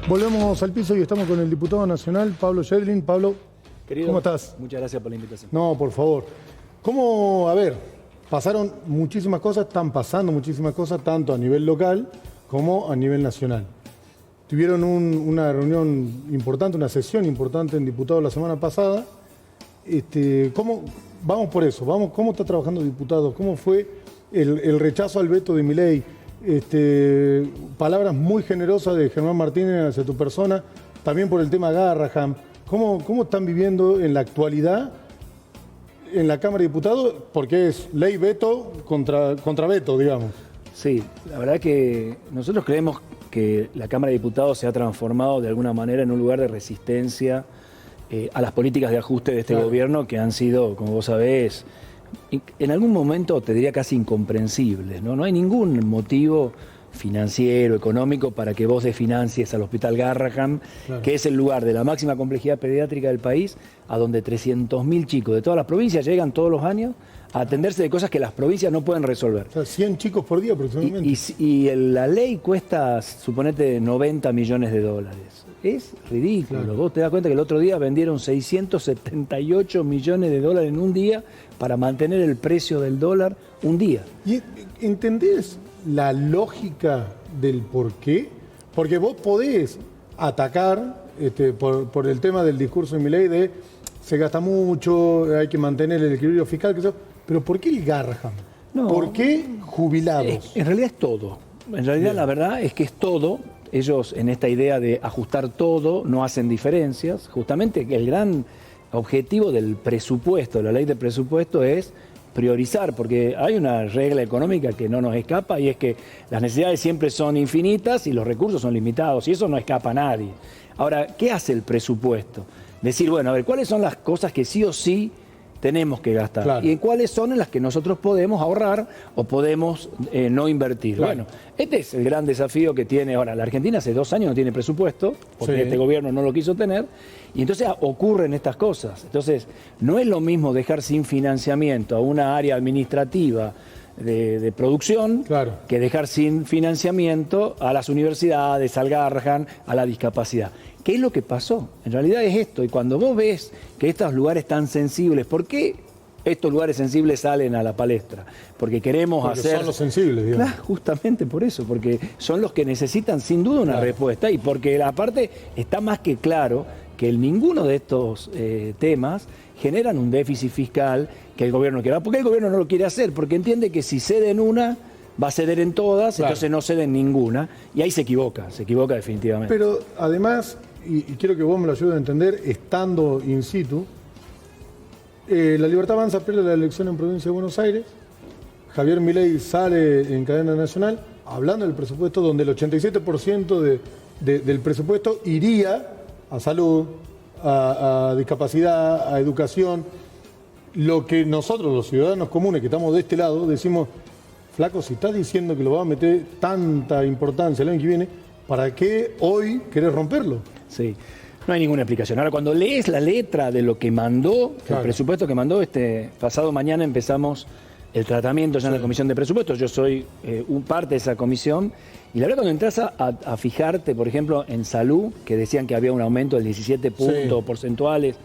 Volvemos al piso y estamos con el diputado nacional, Pablo Yedlin. Pablo, querido, ¿cómo estás? Muchas gracias por la invitación. No, por favor. ¿Cómo, a ver, pasaron muchísimas cosas, están pasando muchísimas cosas, tanto a nivel local como a nivel nacional? Tuvieron una reunión importante, una sesión importante en diputados la semana pasada. Vamos por eso, ¿cómo está trabajando diputados? ¿Cómo fue el rechazo al veto de Milei? Palabras muy generosas de Germán Martínez hacia tu persona, también por el tema Garrahan. ¿Cómo están viviendo en la actualidad en la Cámara de Diputados? Porque es ley veto contra veto, digamos. Sí, la verdad que nosotros creemos que la Cámara de Diputados se ha transformado de alguna manera en un lugar de resistencia a las políticas de ajuste de este gobierno, que han sido, como vos sabés, en algún momento te diría casi incomprensibles, ¿no? No hay ningún motivo financiero, económico, para que vos desfinancies al Hospital Garrahan, que es el lugar de la máxima complejidad pediátrica del país, a donde 300.000 chicos de todas las provincias llegan todos los años a atenderse de cosas que las provincias no pueden resolver. O sea, 100 chicos por día aproximadamente. Y la ley cuesta, suponete, 90 millones de dólares. Es ridículo. Claro. Vos te das cuenta que el otro día vendieron 678 millones de dólares en un día para mantener el precio del dólar un día. ¿Y entendés la lógica del por qué? Porque vos podés atacar por el tema del discurso de Milei de se gasta mucho, hay que mantener el equilibrio fiscal, pero ¿por qué el Garrahan? No, ¿por qué jubilados? En realidad es todo. En realidad la verdad es que es todo. Ellos en esta idea de ajustar todo no hacen diferencias. Justamente el gran objetivo del presupuesto, la ley de presupuesto, es priorizar, porque hay una regla económica que no nos escapa, y es que las necesidades siempre son infinitas y los recursos son limitados, y eso no escapa a nadie. Ahora, ¿qué hace el presupuesto? Decir, bueno, a ver, ¿cuáles son las cosas que sí o sí tenemos que gastar? Claro. ¿Y cuáles son en las que nosotros podemos ahorrar o podemos no invertir? Claro. Bueno, este es el gran desafío que tiene ahora. La Argentina hace 2 años no tiene presupuesto, porque este gobierno no lo quiso tener, y entonces ocurren estas cosas. Entonces, no es lo mismo dejar sin financiamiento a una área administrativa de producción, claro, que dejar sin financiamiento a las universidades, al Garrahan, a la discapacidad. ¿Qué es lo que pasó? En realidad es esto, y cuando vos ves que estos lugares tan sensibles, ¿por qué estos lugares sensibles salen a la palestra? Porque queremos hacer... son los sensibles, digamos. Claro, justamente por eso, porque son los que necesitan sin duda una respuesta, y porque aparte está más que claro que ninguno de estos temas generan un déficit fiscal que el gobierno quiera. ¿Por qué el gobierno no lo quiere hacer? Porque entiende que si cede en una, va a ceder en todas, entonces no cede en ninguna, y ahí se equivoca definitivamente. Pero además, y quiero que vos me lo ayudes a entender, estando in situ, La Libertad Avanza pierde la elección en Provincia de Buenos Aires, Javier Milei sale en cadena nacional hablando del presupuesto, donde el 87% del presupuesto iría a salud, a discapacidad, a educación. Lo que nosotros, los ciudadanos comunes que estamos de este lado, decimos, flaco, si estás diciendo que lo va a meter tanta importancia el año que viene, ¿para qué hoy querés romperlo? Sí, no hay ninguna explicación. Ahora, cuando lees la letra de lo que mandó, el presupuesto que mandó, pasado mañana empezamos el tratamiento ya en la Comisión de Presupuestos. Yo soy parte de esa comisión, y la verdad, cuando entras a fijarte, por ejemplo, en salud, que decían que había un aumento del 17 puntos porcentuales,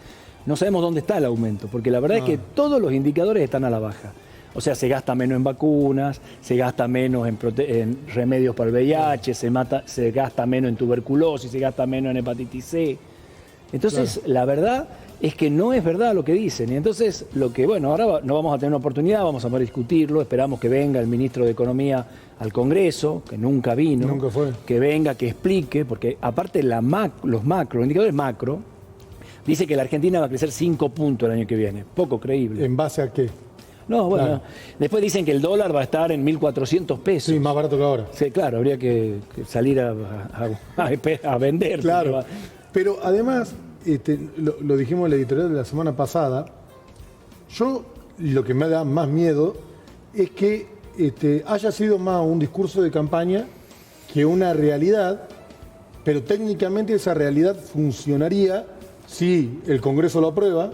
no sabemos dónde está el aumento, porque la verdad es que todos los indicadores están a la baja. O sea, se gasta menos en vacunas, se gasta menos en remedios para el VIH, se gasta menos en tuberculosis, se gasta menos en hepatitis C. Entonces, la verdad es que no es verdad lo que dicen. Y entonces, ahora no vamos a tener una oportunidad, vamos a poder discutirlo, esperamos que venga el ministro de Economía al Congreso, que nunca vino, que venga, que explique, porque aparte los indicadores macro, dice que la Argentina va a crecer 5 puntos el año que viene. Poco creíble. ¿En base a qué? No, bueno, después dicen que el dólar va a estar en 1.400 pesos. Sí, más barato que ahora. Sí, claro, habría que salir a vender. Claro, pero además, lo dijimos en la editorial de la semana pasada, lo que me da más miedo es que haya sido más un discurso de campaña que una realidad, pero técnicamente esa realidad funcionaría si el Congreso lo aprueba.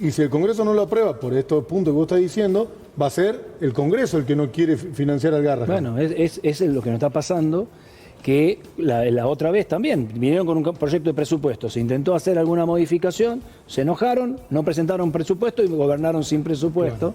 Y si el Congreso no lo aprueba por estos puntos que vos estás diciendo, va a ser el Congreso el que no quiere financiar al Garrahan. Bueno, es lo que nos está pasando. que la otra vez también vinieron con un proyecto de presupuesto, se intentó hacer alguna modificación, se enojaron, no presentaron presupuesto y gobernaron sin presupuesto,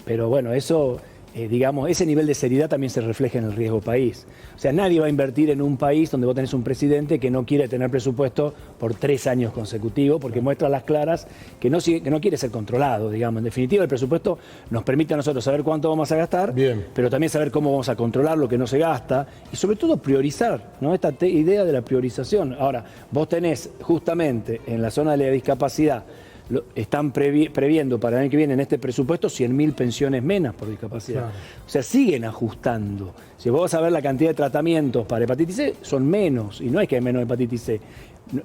pero bueno, eso, digamos, ese nivel de seriedad también se refleja en el riesgo país. O sea, nadie va a invertir en un país donde vos tenés un presidente que no quiere tener presupuesto por 3 años consecutivos, porque muestra a las claras que no quiere ser controlado, digamos. En definitiva, el presupuesto nos permite a nosotros saber cuánto vamos a gastar, pero también saber cómo vamos a controlar lo que no se gasta y sobre todo priorizar, ¿no? Esta idea de la priorización. Ahora, vos tenés justamente en la zona de la discapacidad, están previendo para el año que viene en este presupuesto 100.000 pensiones menos por discapacidad. Claro. O sea, siguen ajustando. Si vos vas a ver la cantidad de tratamientos para hepatitis C, son menos. Y no es que hay menos hepatitis C.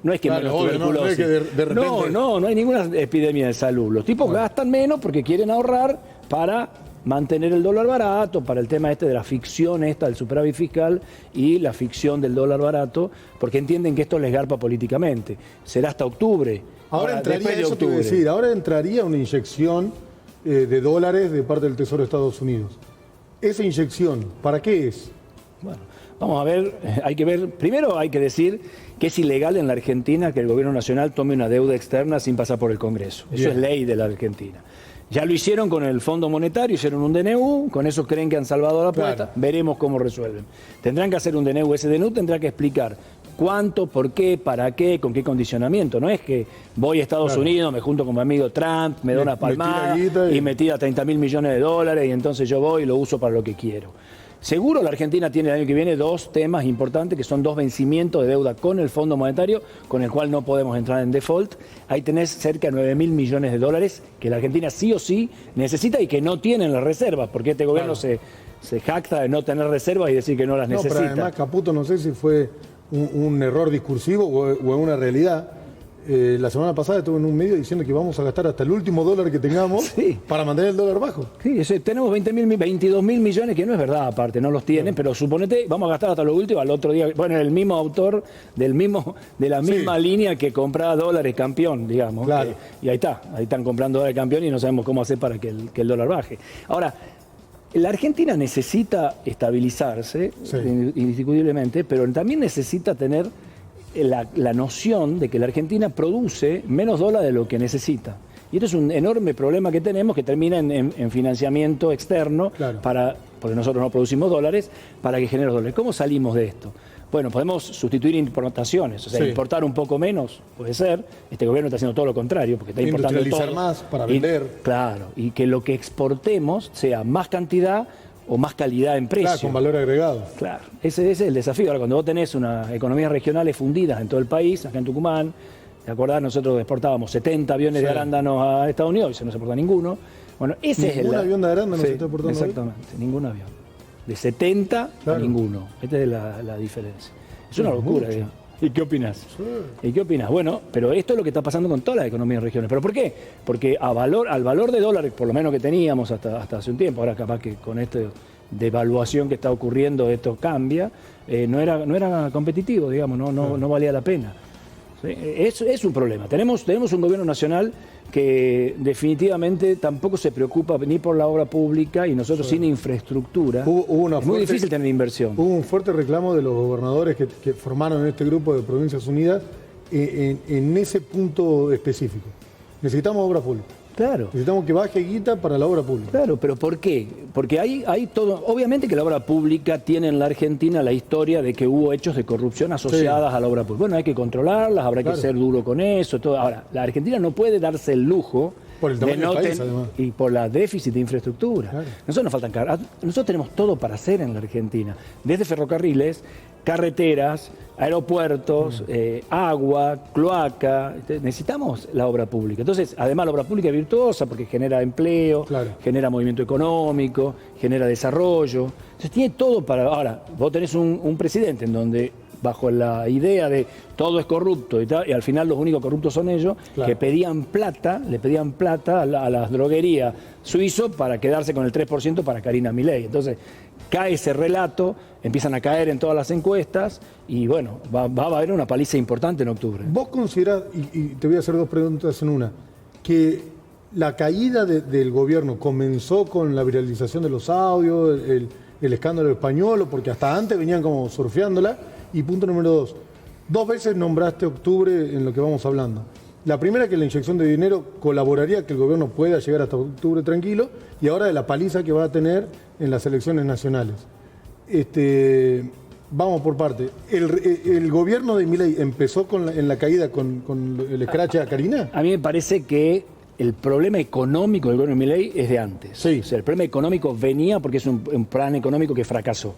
No es que menos tuberculosis. No, es que de repente... no hay ninguna epidemia de salud. Los tipos gastan menos porque quieren ahorrar para mantener el dólar barato, para el tema este de la ficción esta del superávit fiscal y la ficción del dólar barato, porque entienden que esto les garpa políticamente. Será hasta octubre. Ahora entraría, eso te voy a decir, ahora entraría una inyección de dólares de parte del Tesoro de Estados Unidos. Esa inyección, ¿para qué es? Bueno, vamos a ver, hay que ver, primero hay que decir que es ilegal en la Argentina que el gobierno nacional tome una deuda externa sin pasar por el Congreso. Eso es ley de la Argentina. Ya lo hicieron con el Fondo Monetario, hicieron un DNU, con eso creen que han salvado la plata, veremos cómo resuelven. Tendrán que hacer un DNU, ese DNU tendrá que explicar cuánto, por qué, para qué, con qué condicionamiento. No es que voy a Estados Unidos, me junto con mi amigo Trump, me da una palmada y me tira 30.000 millones de dólares y entonces yo voy y lo uso para lo que quiero. Seguro la Argentina tiene el año que viene 2 temas importantes, que son 2 vencimientos de deuda con el Fondo Monetario, con el cual no podemos entrar en default. Ahí tenés cerca de 9.000 millones de dólares que la Argentina sí o sí necesita y que no tienen las reservas, porque este gobierno se jacta de no tener reservas y decir que no las necesita. Pero además, Caputo, no sé si fue un error discursivo o una realidad. La semana pasada estuve en un medio diciendo que vamos a gastar hasta el último dólar que tengamos para mantener el dólar bajo. Sí, tenemos 22.000 millones, que no es verdad, aparte, no los tienen, pero suponete, vamos a gastar hasta lo último, al otro día, bueno, el mismo autor de la misma línea que compraba dólares campeón, digamos. Claro. Y ahí están comprando dólares campeón y no sabemos cómo hacer para que el dólar baje. Ahora, la Argentina necesita estabilizarse, indiscutiblemente, pero también necesita tener la noción de que la Argentina produce menos dólares de lo que necesita. Y esto es un enorme problema que tenemos, que termina en financiamiento externo, porque nosotros no producimos dólares, para que genere dólares. ¿Cómo salimos de esto? Bueno, podemos sustituir importaciones, o sea, importar un poco menos, puede ser. Este gobierno está haciendo todo lo contrario, porque está importando todo. Más para vender. Claro, y que lo que exportemos sea más cantidad o más calidad en precio. Claro, con valor agregado. Claro, ese es el desafío. Ahora, cuando vos tenés unas economías regionales fundidas en todo el país, acá en Tucumán, ¿te acordás? Nosotros exportábamos 70 aviones de arándanos a Estados Unidos y se no se exporta ninguno. Bueno, ese es el... ¿Ningún avión de arándanos se está exportando? Exactamente, ningún avión. De 70 a ninguno. Esta es la diferencia. Es una locura, digamos. ¿Y qué opinas? ¿Y qué opinas? Bueno, pero esto es lo que está pasando con todas las economías regionales. ¿Pero por qué? Porque al valor de dólares, por lo menos que teníamos hasta hace un tiempo, ahora capaz que con esta devaluación que está ocurriendo esto cambia, no era competitivo, digamos, no valía la pena. ¿Sí? Es un problema. Tenemos un gobierno nacional que definitivamente tampoco se preocupa ni por la obra pública y nosotros sin infraestructura es muy difícil tener inversión. Hubo un fuerte reclamo de los gobernadores que formaron este grupo de Provincias Unidas en ese punto específico. Necesitamos obra pública. Claro. Necesitamos que baje guita para la obra pública. Claro, pero ¿por qué? Porque hay todo... Obviamente que la obra pública tiene en la Argentina la historia de que hubo hechos de corrupción asociadas a la obra pública. Bueno, hay que controlarlas, habrá que ser duro con eso, todo. Ahora, la Argentina no puede darse el lujo por el tamaño del país, además. Y por la déficit de infraestructura. Claro. Nosotros nos faltan cargas. Nosotros tenemos todo para hacer en la Argentina. Desde ferrocarriles, carreteras, aeropuertos, agua, cloaca. Necesitamos la obra pública. Entonces, además la obra pública es virtuosa porque genera empleo, genera movimiento económico, genera desarrollo. Entonces tiene todo para... Ahora, vos tenés un presidente en donde, bajo la idea de todo es corrupto y al final los únicos corruptos son ellos, que le pedían plata a las droguerías suizos para quedarse con el 3% para Karina Milei. Entonces, cae ese relato, empiezan a caer en todas las encuestas y bueno, va a haber una paliza importante en octubre. ¿Vos considerás, y te voy a hacer 2 preguntas en una, que la caída del gobierno comenzó con la viralización de los audios, el escándalo español, porque hasta antes venían como surfeándola, Y punto número 2. 2 veces nombraste octubre en lo que vamos hablando. La primera, que la inyección de dinero colaboraría a que el gobierno pueda llegar hasta octubre tranquilo, y ahora de la paliza que va a tener en las elecciones nacionales. Vamos por parte. ¿El gobierno de Milei empezó en la caída con el escrache a Karina? A mí me parece que el problema económico del gobierno de Milei es de antes. Sí. O sea, el problema económico venía porque es un plan económico que fracasó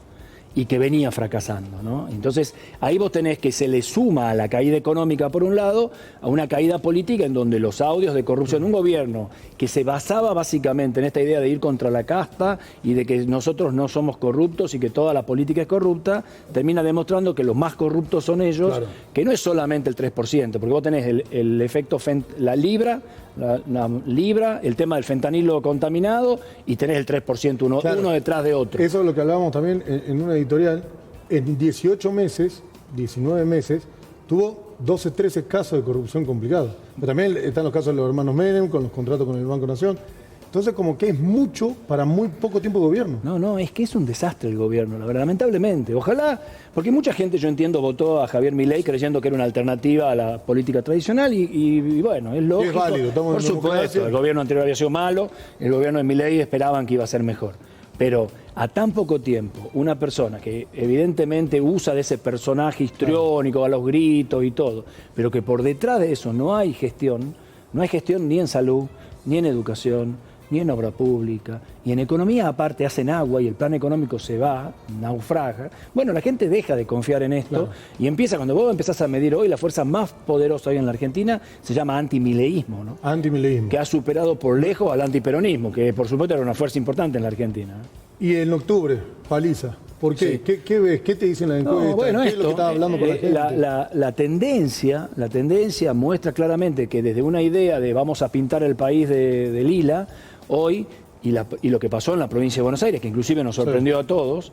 y que venía fracasando, ¿no? Entonces, ahí vos tenés que se le suma a la caída económica, por un lado, a una caída política en donde los audios de corrupción, un gobierno que se basaba básicamente en esta idea de ir contra la casta y de que nosotros no somos corruptos y que toda la política es corrupta, termina demostrando que los más corruptos son ellos, claro, que no es solamente el 3%, porque vos tenés el efecto, la libra, el tema del fentanilo contaminado, y tenés el 3%, uno detrás de otro. Eso es lo que hablábamos también en una editorial. En 18 meses, 19 meses, tuvo 12, 13 casos de corrupción complicados. Pero también están los casos de los hermanos Menem, con los contratos con el Banco Nación. Entonces, como que es mucho para muy poco tiempo de gobierno. No, es que es un desastre el gobierno, la verdad, lamentablemente. Ojalá, porque mucha gente, yo entiendo, votó a Javier Milei creyendo que era una alternativa a la política tradicional y bueno, es lógico. Es válido, estamos por supuesto, el gobierno anterior había sido malo, el gobierno de Milei esperaban que iba a ser mejor. Pero a tan poco tiempo, una persona que evidentemente usa de ese personaje histriónico, a los gritos y todo, pero que por detrás de eso no hay gestión ni en salud, ni en educación, ni en obra pública, y en economía aparte hacen agua y el plan económico se va, naufraga. Bueno, la gente deja de confiar en esto, claro, y empieza, cuando vos empezás a medir hoy, la fuerza más poderosa hoy en la Argentina se llama antimileísmo, ¿no? Antimileísmo. Que ha superado por lejos al antiperonismo, que por supuesto era una fuerza importante en la Argentina. Y en octubre, paliza. ¿Por qué? Sí. ¿Qué ves? ¿Qué te dicen las encuestas? No, bueno, ¿Qué es lo que estaba hablando con la gente? La tendencia muestra claramente que desde una idea de vamos a pintar el país de lila, hoy, y lo que pasó en la provincia de Buenos Aires, que inclusive nos sorprendió a todos.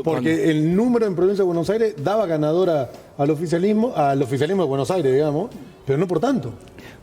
Porque el número en provincia de Buenos Aires daba ganadora al oficialismo de Buenos Aires, digamos, pero no por tanto.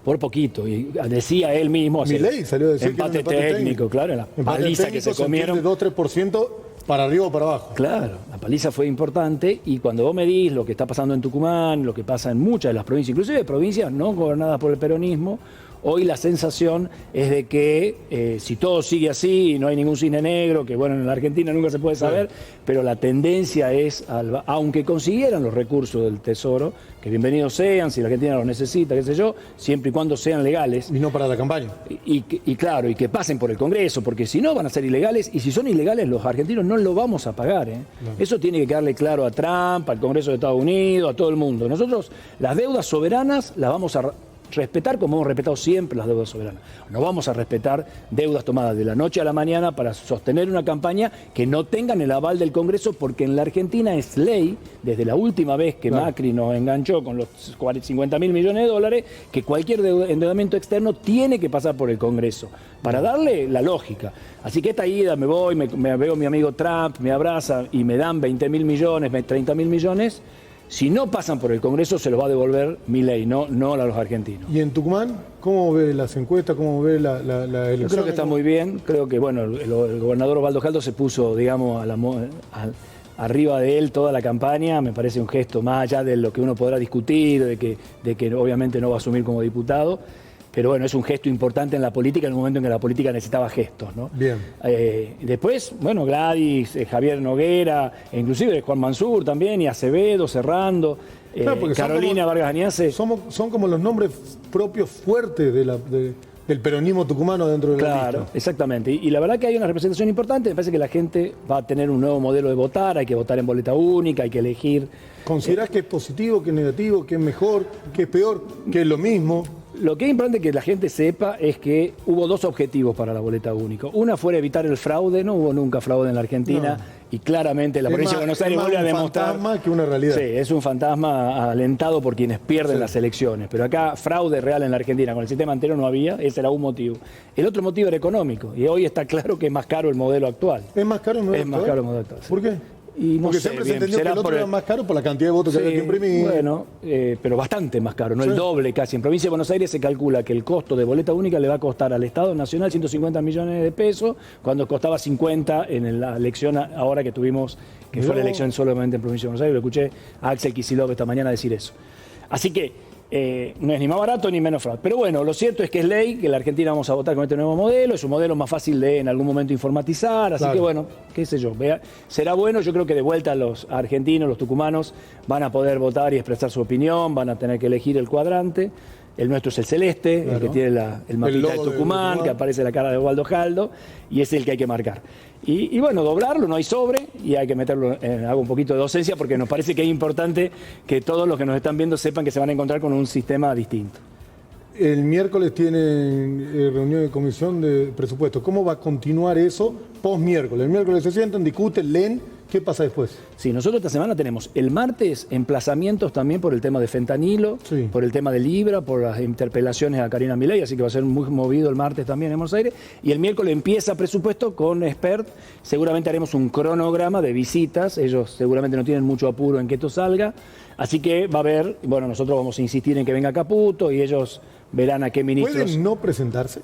Por poquito, y decía él mismo, Milei salió a decir empate técnico, claro, la paliza que se comieron. 2-3% para arriba o para abajo. Claro, la paliza fue importante, y cuando vos medís lo que está pasando en Tucumán, lo que pasa en muchas de las provincias, inclusive provincias no gobernadas por el peronismo, hoy la sensación es de que si todo sigue así y no hay ningún cisne negro, que bueno, en la Argentina nunca se puede saber, pero la tendencia es, aunque consiguieran los recursos del Tesoro, que bienvenidos sean, si la Argentina los necesita, qué sé yo, siempre y cuando sean legales. Y no para la campaña. Y claro, y que pasen por el Congreso, porque si no van a ser ilegales, y si son ilegales los argentinos no lo vamos a pagar. No. Eso tiene que quedarle claro a Trump, al Congreso de Estados Unidos, a todo el mundo. Nosotros las deudas soberanas las vamos a respetar como hemos respetado siempre las deudas soberanas. No vamos a respetar deudas tomadas de la noche a la mañana para sostener una campaña que no tengan el aval del Congreso, porque en la Argentina es ley, desde la última vez que Macri nos enganchó con los 50.000 millones de dólares, que cualquier endeudamiento externo tiene que pasar por el Congreso, para darle la lógica. Así que esta ida me voy, me veo a mi amigo Trump, me abraza y me dan 20.000 millones, 30.000 millones. Si no pasan por el Congreso, se los va a devolver Milei, no a los argentinos. ¿Y en Tucumán, cómo ve las encuestas, cómo ve la elección? Yo creo que está muy bien. Creo que bueno, el gobernador Osvaldo Jaldo se puso, digamos, arriba de él toda la campaña. Me parece un gesto más allá de lo que uno podrá discutir, de que obviamente no va a asumir como diputado. Pero bueno, es un gesto importante en la política, en un momento en que la política necesitaba gestos, ¿no? Bien. Después, bueno, Gladys, Javier Noguera, e inclusive Juan Mansur también, y Acevedo, Serrando, claro, Carolina Vargas Añase. Son como los nombres propios fuertes del peronismo tucumano dentro de la lista. Claro, exactamente. Y la verdad que hay una representación importante. Me parece que la gente va a tener un nuevo modelo de votar, hay que votar en boleta única, hay que elegir. ¿Considerás que es positivo, que es negativo, que es mejor, que es peor, que es lo mismo? Lo que es importante que la gente sepa es que hubo dos objetivos para la boleta única. Una fue evitar el fraude, no hubo nunca fraude en la Argentina, y claramente la provincia de Buenos Aires vuelve a demostrar... Es un fantasma que una realidad. Sí, es un fantasma alentado por quienes pierden las elecciones, pero acá fraude real en la Argentina, con el sistema anterior no había, ese era un motivo. El otro motivo era económico, y hoy está claro que es más caro el modelo actual. ¿Es más caro el modelo actual? Es más caro el modelo actual. ¿Por qué? Y no Porque sé, siempre se bien, entendió que será el otro por era más caro por la cantidad de votos que había que imprimir. Bueno, pero bastante más caro, no Sí. el doble casi. En Provincia de Buenos Aires se calcula que el costo de boleta única le va a costar al Estado Nacional 150 millones de pesos, cuando costaba 50 en la elección ahora que tuvimos, que fue la elección solamente en Provincia de Buenos Aires. Lo escuché a Axel Kicillof esta mañana decir eso. Así que no es ni más barato ni menos fraude. Pero bueno, lo cierto es que es ley, que en la Argentina vamos a votar con este nuevo modelo, es un modelo más fácil de en algún momento informatizar, así que bueno, qué sé yo, será bueno, yo creo que de vuelta los argentinos, los tucumanos van a poder votar y expresar su opinión, van a tener que elegir el cuadrante. El nuestro es el celeste, el que tiene el mapita de Tucumán, que aparece la cara de Osvaldo Jaldo, y es el que hay que marcar. Y bueno, doblarlo, no hay sobre, y hay que meterlo, hago un poquito de docencia, porque nos parece que es importante que todos los que nos están viendo sepan que se van a encontrar con un sistema distinto. El miércoles tienen reunión de comisión de presupuesto. ¿Cómo va a continuar eso post-miércoles? El miércoles se sientan, discuten, leen. ¿Qué pasa después? Sí, nosotros esta semana tenemos el martes emplazamientos también por el tema de fentanilo, por el tema de Libra, por las interpelaciones a Karina Milei, así que va a ser muy movido el martes también en Buenos Aires. Y el miércoles empieza presupuesto con expert. Seguramente haremos un cronograma de visitas. Ellos seguramente no tienen mucho apuro en que esto salga. Así que va a haber, bueno, nosotros vamos a insistir en que venga Caputo y ellos verán a qué ministros. ¿Pueden no presentarse?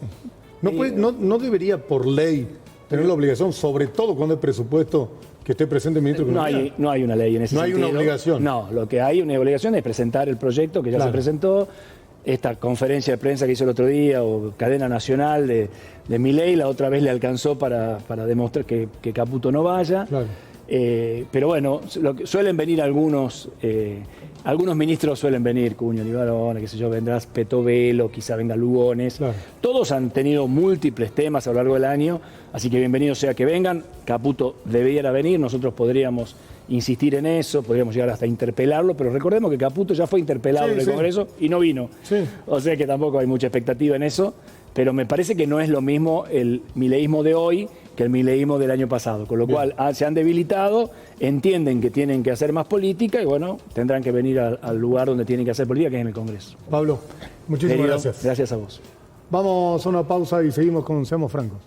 ¿No debería por ley tener la obligación, sobre todo cuando hay presupuesto, que esté presente el ministro de Economía? No hay una ley en ese sentido. No hay una obligación. No, lo que hay una obligación es presentar el proyecto que ya se presentó. Esta conferencia de prensa que hizo el otro día, o cadena nacional de Milei, la otra vez le alcanzó para demostrar que Caputo no vaya. Claro. Pero bueno, suelen venir algunos ministros, suelen venir, Cuño, Libarona, qué sé yo, vendrás Petovelo, quizá venga Lugones. Claro. Todos han tenido múltiples temas a lo largo del año, así que bienvenido sea que vengan. Caputo debiera venir, nosotros podríamos insistir en eso, podríamos llegar hasta interpelarlo, pero recordemos que Caputo ya fue interpelado en el Congreso y no vino. O sea que tampoco hay mucha expectativa en eso, pero me parece que no es lo mismo el mileísmo de hoy que el mileísmo del año pasado, con lo cual se han debilitado, entienden que tienen que hacer más política y bueno, tendrán que venir al lugar donde tienen que hacer política, que es en el Congreso. Pablo, muchísimas gracias. Gracias a vos. Vamos a una pausa y seguimos con Seamos Francos.